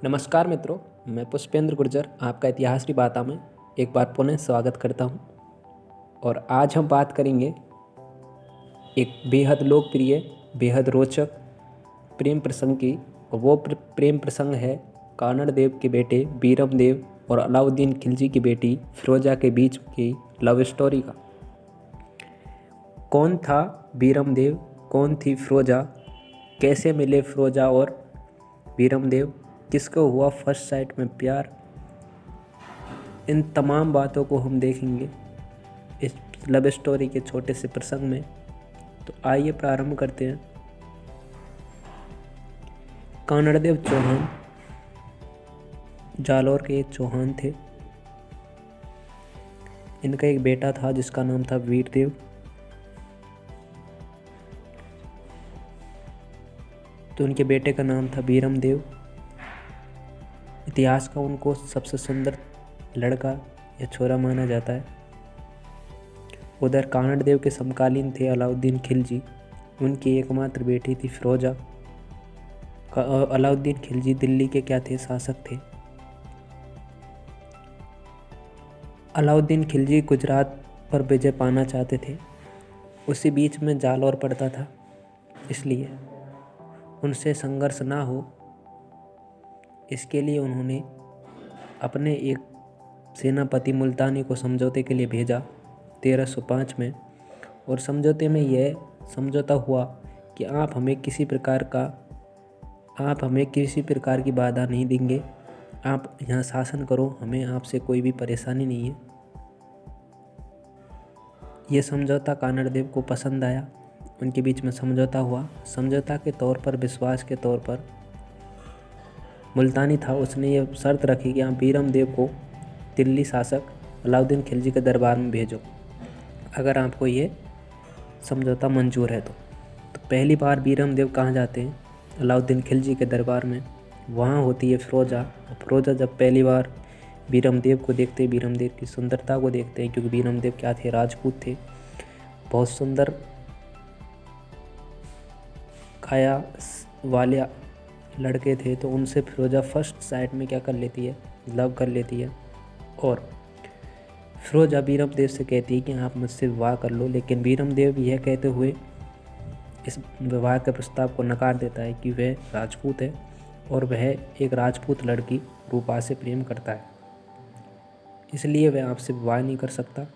नमस्कार मित्रों, मैं पुष्पेंद्र गुर्जर आपका इतिहास की बाता में एक बार पुनः स्वागत करता हूं। और आज हम बात करेंगे एक बेहद लोकप्रिय, बेहद रोचक प्रेम प्रसंग की। और वो प्रेम प्रसंग है कानड़ देव के बेटे बीरम देव और अलाउद्दीन खिलजी की बेटी फिरोजा के बीच की लव स्टोरी का। कौन था बीरम देव, कौन थी फिरोजा, कैसे मिले फिरोजा और बीरम देव, किसको हुआ फर्स्ट साइट में प्यार, इन तमाम बातों को हम देखेंगे इस लव स्टोरी के छोटे से प्रसंग में। तो आइए प्रारंभ करते हैं। कानड़देव चौहान जालौर के एक चौहान थे। इनका एक बेटा था जिसका नाम था वीरदेव। तो उनके बेटे का नाम था बीरम देव। इतिहास का उनको सबसे सुंदर लड़का या छोरा माना जाता है। उधर कानड़ देव के समकालीन थे अलाउद्दीन खिलजी। उनकी एकमात्र बेटी थी फिरोजा। अलाउद्दीन खिलजी दिल्ली के क्या थे, शासक थे। अलाउद्दीन खिलजी गुजरात पर विजय पाना चाहते थे। उसी बीच में जालौर पड़ता था, इसलिए उनसे संघर्ष ना हो इसके लिए उन्होंने अपने एक सेनापति मुल्तानी को समझौते के लिए भेजा 1305 में। और समझौते में यह समझौता हुआ कि आप हमें किसी प्रकार की बाधा नहीं देंगे, आप यहाँ शासन करो, हमें आपसे कोई भी परेशानी नहीं है। ये समझौता कानड़ देव को पसंद आया। उनके बीच में समझौता हुआ। समझौता के तौर पर, विश्वास के तौर पर मुल्तानी था, उसने ये शर्त रखी कि आप बीरम देव को दिल्ली शासक अलाउद्दीन खिलजी के दरबार में भेजो, अगर आपको ये समझौता मंजूर है। तो पहली बार बीरम देव कहाँ जाते हैं? अलाउद्दीन खिलजी के दरबार में। वहाँ होती है फिरोजा। फिरोजा जब पहली बार बीरम देव को देखते, बीरम देव की सुंदरता को देखते हैं, क्योंकि बीरम देव क्या थे, राजपूत थे, बहुत सुंदर काया वाले लड़के थे। तो उनसे फिरोजा फर्स्ट साइट में क्या कर लेती है, लव कर लेती है। और फिरोजा बीरम देव से कहती है कि आप मुझसे विवाह कर लो। लेकिन बीरम देव यह कहते हुए इस विवाह के प्रस्ताव को नकार देता है कि वह राजपूत है और वह एक राजपूत लड़की रूपा से प्रेम करता है, इसलिए वह आपसे विवाह नहीं कर सकता।